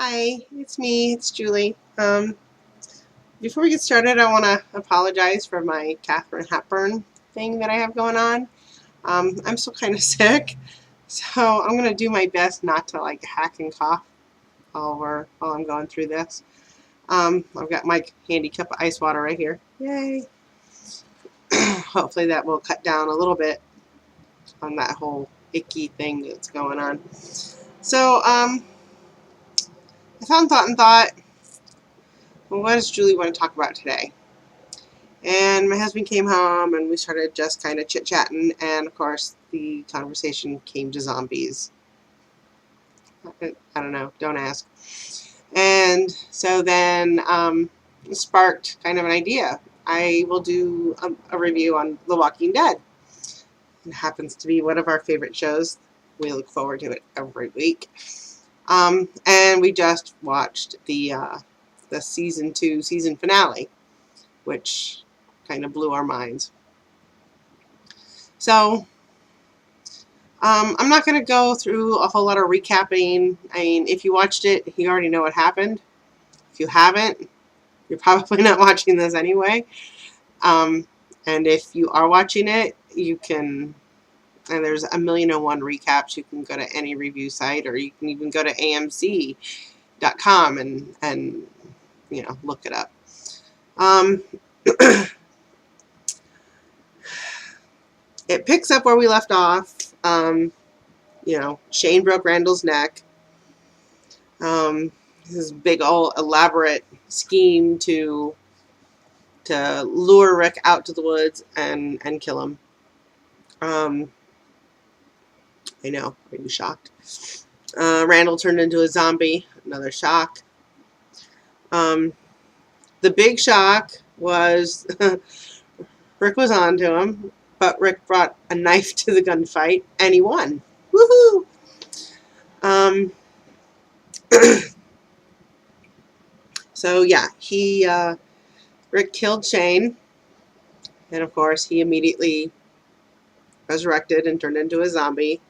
Hi, it's me, it's Julie. Before we get started, I want to apologize for my Katharine Hepburn thing that I have going on. I'm still kind of sick, so I'm going to do my best not to hack and cough while I'm going through this. I've got my handy cup of ice water right here. Yay! Hopefully that will cut down a little bit on that whole icky thing that's going on. So, I found thought, well, what does Julie want to talk about today? And my husband came home and we started just kind of chit-chatting, and of course the conversation came to zombies. I don't know, don't ask. And so then it sparked kind of an idea. I will do a review on The Walking Dead. It happens to be one of our favorite shows. We look forward to it every week. And we just watched the season 2 season finale, which kind of blew our minds. So I'm not going to go through a whole lot of recapping. I mean, if you watched it, you already know what happened. If you haven't, you're probably not watching this anyway. And if you are watching it, you can, and there's 1,000,001 recaps. You can go to any review site, or you can even go to AMC.com and look it up. It picks up where we left off. Shane broke Randall's neck. His big old elaborate scheme to lure Rick out to the woods and kill him. I know, are you shocked? Randall turned into a zombie. Another shock. The big shock was Rick was on to him, but Rick brought a knife to the gunfight, and he won. Woohoo! So yeah, Rick killed Shane, and of course he immediately resurrected and turned into a zombie.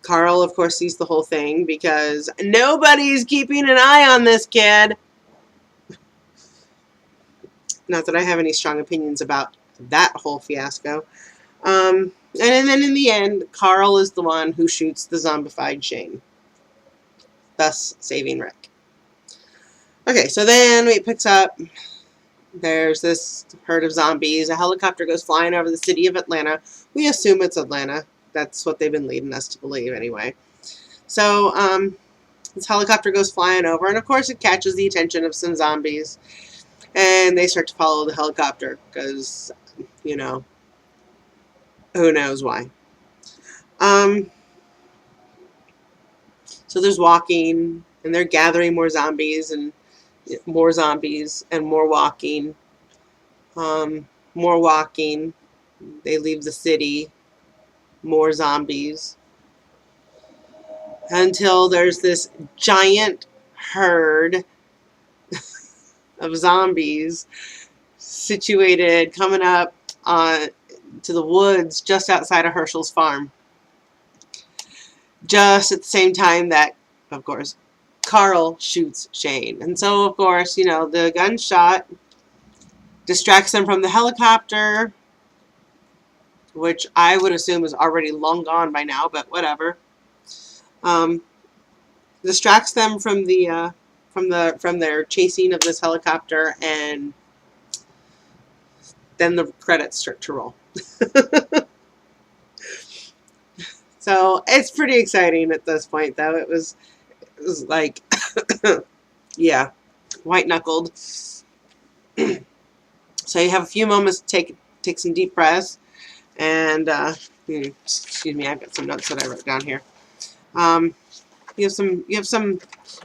Carl, of course, sees the whole thing because nobody's keeping an eye on this kid. Not that I have any strong opinions about that whole fiasco. And then in the end, Carl is the one who shoots the zombified Shane, thus saving Rick. Okay, so then it picks up. There's this herd of zombies. A helicopter goes flying over the city of Atlanta. We assume it's Atlanta. That's what they've been leading us to believe anyway. So this helicopter goes flying over, and of course it catches the attention of some zombies. And they start to follow the helicopter because, who knows why. So there's walking, and they're gathering more zombies and more walking. More walking. They leave the city. More zombies. Until there's this giant herd of zombies situated coming up to the woods just outside of Hershel's farm. Just at the same time that, of course, Carl shoots Shane. And so, of course, the gunshot distracts them from the helicopter, which I would assume is already long gone by now, but whatever. Distracts them from their chasing of this helicopter, and then the credits start to roll. So it's pretty exciting at this point, though. It was like, yeah, white-knuckled. So you have a few moments to take some deep breaths, and excuse me, I've got some notes that I wrote down here. You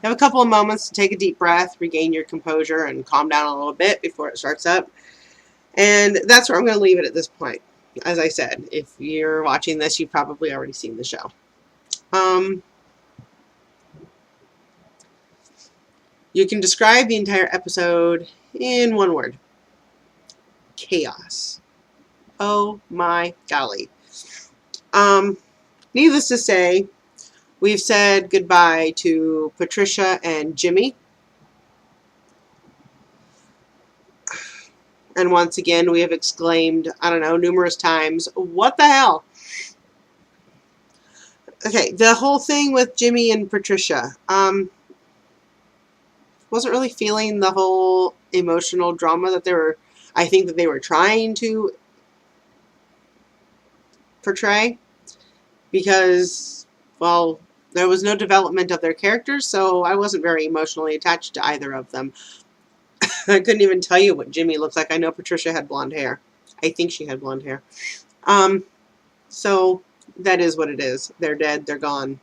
have a couple of moments to take a deep breath, regain your composure, and calm down a little bit before it starts up. And that's where I'm going to leave it at this point. As I said, if you're watching this, you've probably already seen the show. You can describe the entire episode in one word. Chaos. Oh my golly. Needless to say, We've said goodbye to Patricia and Jimmy. And once again, we have exclaimed, I don't know, numerous times, what the hell? Okay, the whole thing with Jimmy and Patricia. Wasn't really feeling the whole emotional drama that I think that they were trying to portray. Because, well, there was no development of their characters, so I wasn't very emotionally attached to either of them. I couldn't even tell you what Jimmy looks like. I know Patricia had blonde hair. I think she had blonde hair. So that is what it is. They're dead. They're gone.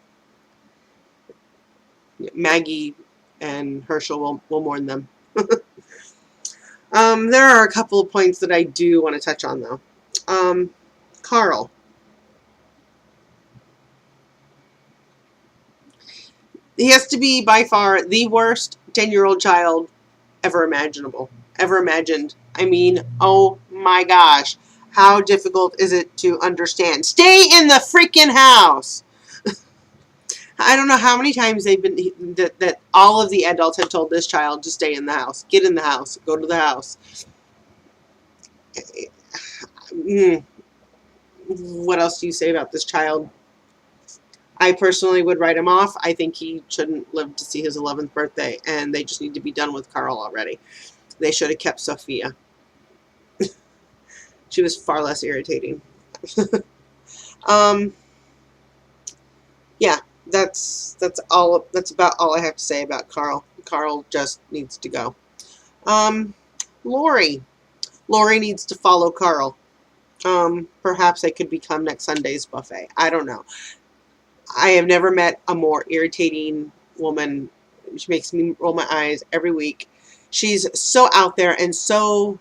Maggie and Hershel will mourn them. There are a couple of points that I do want to touch on, though. Carl. He has to be by far the worst 10-year-old child ever imaginable, ever imagined. I mean, oh my gosh. How difficult is it to understand? Stay in the freaking house! I don't know how many times that all of the adults have told this child to stay in the house. Get in the house. Go to the house. What else do you say about this child? I personally would write him off. I think he shouldn't live to see his 11th birthday, and they just need to be done with Carl already. They should have kept Sophia. She was far less irritating. Yeah, that's about all I have to say about Carl. Carl just needs to go. Lori. Lori needs to follow Carl. Perhaps they could become next Sunday's buffet. I don't know. I have never met a more irritating woman. She makes me roll my eyes every week. She's so out there and so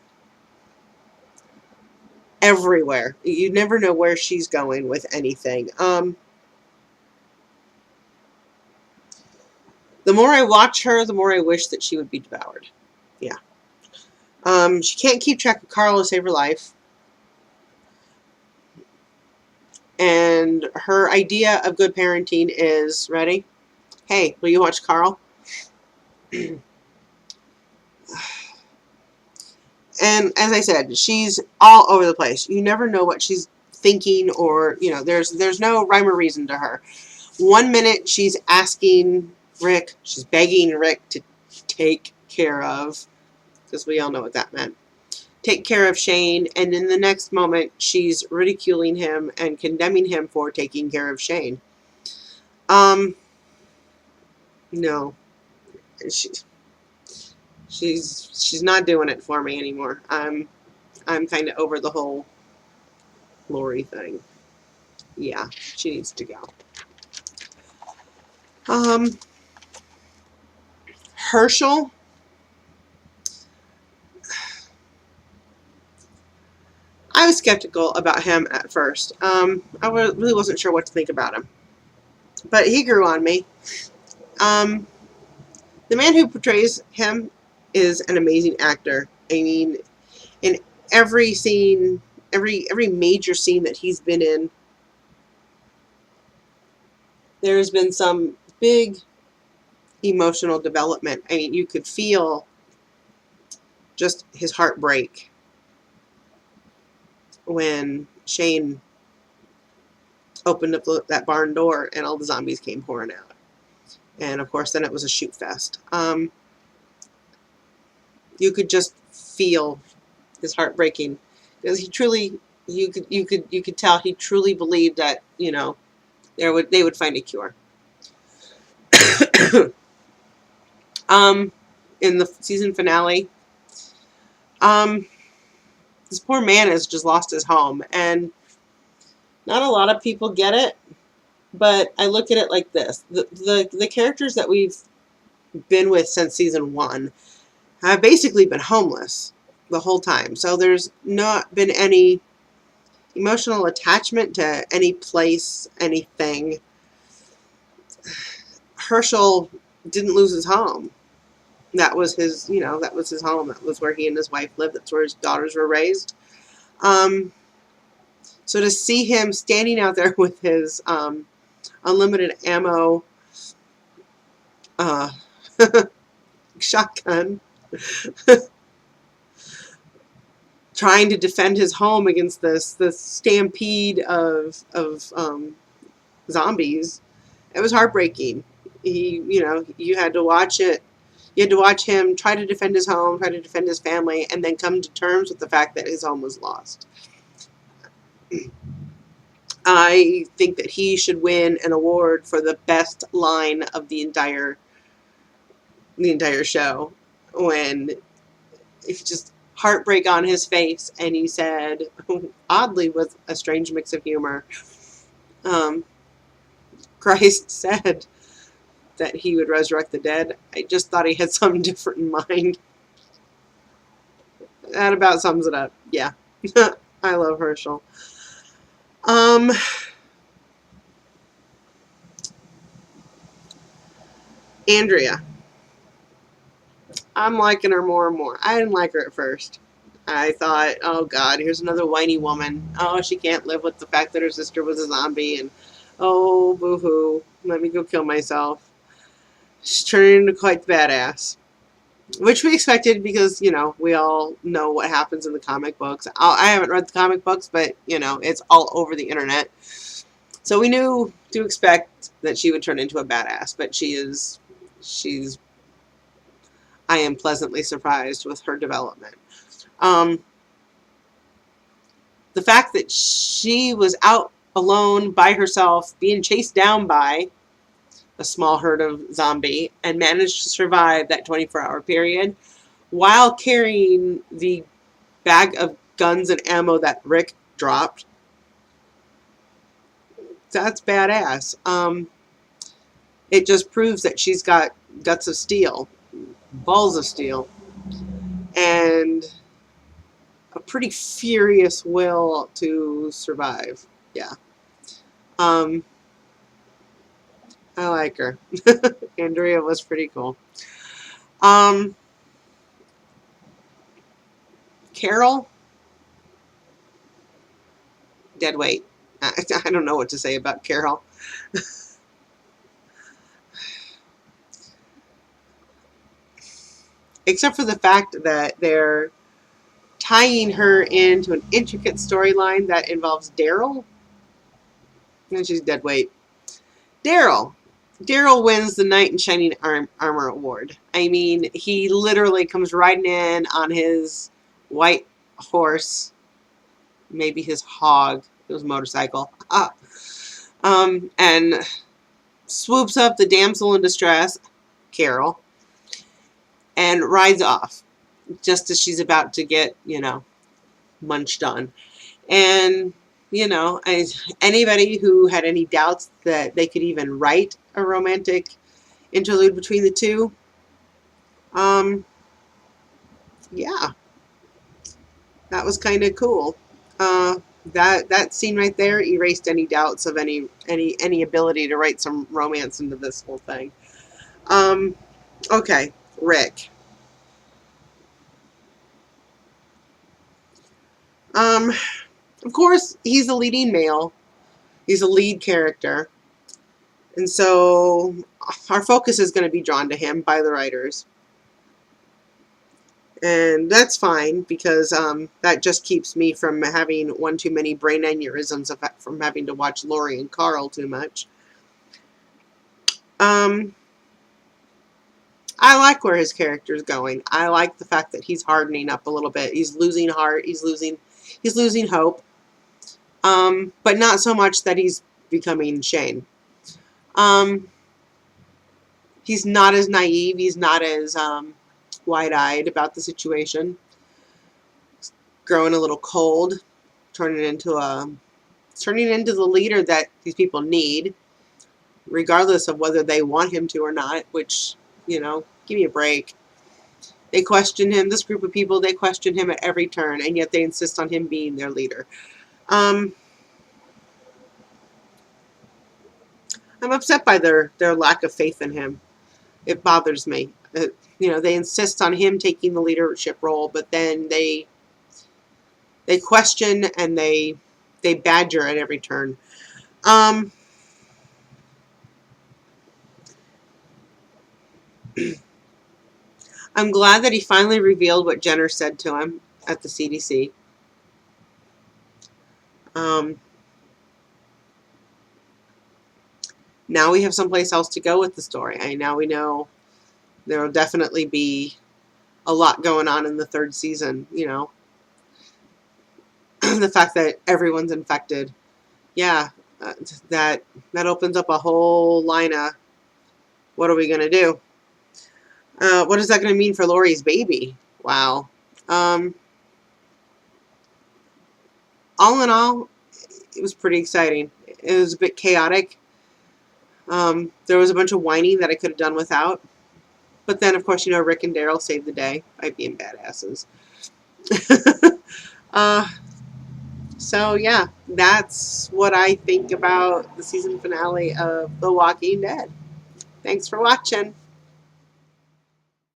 everywhere. You never know where she's going with anything. The more I watch her, the more I wish that she would be devoured. Yeah. She can't keep track of Carl to save her life. And her idea of good parenting is, ready? Hey, will you watch Carl? And as I said, she's all over the place. You never know what she's thinking, or, you know, there's no rhyme or reason to her. 1 minute she's asking Rick, she's begging Rick to take care of, because we all know what that meant, take care of Shane, and in the next moment she's ridiculing him and condemning him for taking care of Shane. No. She's not doing it for me anymore. I'm kind of over the whole Lori thing. Yeah, she needs to go. Hershel. I was skeptical about him at first. I really wasn't sure what to think about him. But he grew on me. The man who portrays him is an amazing actor. I mean, in every scene, every major scene that he's been in, there's been some big emotional development. I mean, you could feel just his heart break when Shane opened up that barn door and all the zombies came pouring out. And of course, then it was a shoot fest. You could just feel his heart breaking, because he truly, you could tell he truly believed that, you know, they would find a cure. In the season finale, this poor man has just lost his home, and not a lot of people get it, but I look at it like this. The characters that we've been with since season 1 have basically been homeless the whole time. So there's not been any emotional attachment to any place, anything. Hershel didn't lose his home. That was his, you know, that was his home. That was where he and his wife lived. That's where his daughters were raised. So to see him standing out there with his unlimited ammo uh, shotgun, trying to defend his home against this stampede of zombies. It was heartbreaking. You had to watch it. You had to watch him try to defend his home, try to defend his family, and then come to terms with the fact that his home was lost. I think that he should win an award for the best line of the entire show, when it's just heartbreak on his face, and he said, oddly with a strange mix of humor, Christ said that he would resurrect the dead. I just thought he had something different in mind. That about sums it up. Yeah. I love Hershel. Andrea. I'm liking her more and more. I didn't like her at first. I thought, oh God, here's another whiny woman. Oh, she can't live with the fact that her sister was a zombie, and oh, boo-hoo, let me go kill myself. She's turning into quite the badass. Which we expected because, we all know what happens in the comic books. I haven't read the comic books, but, it's all over the internet. So we knew to expect that she would turn into a badass, but I am pleasantly surprised with her development. The fact that she was out alone by herself, being chased down by a small herd of zombie, and managed to survive that 24-hour period while carrying the bag of guns and ammo that Rick dropped. That's badass. It just proves that she's got guts of steel, balls of steel, and a pretty furious will to survive. Yeah. I like her. Andrea was pretty cool. Carol, dead weight. I don't know what to say about Carol. Except for the fact that they're tying her into an intricate storyline that involves Daryl. And she's dead weight. Daryl wins the Knight in Shining Armor Award. I mean, he literally comes riding in on his white horse, maybe his hog, it was a motorcycle, and swoops up the damsel in distress, Carol, and rides off just as she's about to get, munched on. And, anybody who had any doubts that they could even write a romantic interlude between the two, yeah, that was kind of cool. That scene right there erased any doubts of any ability to write some romance into this whole thing. Okay, Rick. Of course, he's a leading male. He's a lead character. And so our focus is going to be drawn to him by the writers. And that's fine, because that just keeps me from having one too many brain aneurysms from having to watch Lori and Carl too much. I like where his character's going. I like the fact that he's hardening up a little bit. He's losing heart. He's losing hope. But not so much that he's becoming Shane. He's not as naive. He's not as wide-eyed about the situation. He's growing a little cold, turning into the leader that these people need, regardless of whether they want him to or not. Which, give me a break. They question him. This group of people, they question him at every turn, and yet they insist on him being their leader. I'm upset by their lack of faith in him. It bothers me. They insist on him taking the leadership role, but then they question and they badger at every turn. I'm glad that he finally revealed what Jenner said to him at the CDC. Now we have someplace else to go with the story. Now we know there will definitely be a lot going on in the third season. The fact that everyone's infected. Yeah, that opens up a whole line of what are we going to do? What is that going to mean for Lori's baby? Wow. All in all, it was pretty exciting. It was a bit chaotic. There was a bunch of whining that I could have done without. But then, of course, Rick and Daryl saved the day by being badasses. So, yeah, that's what I think about the season finale of The Walking Dead. Thanks for watching.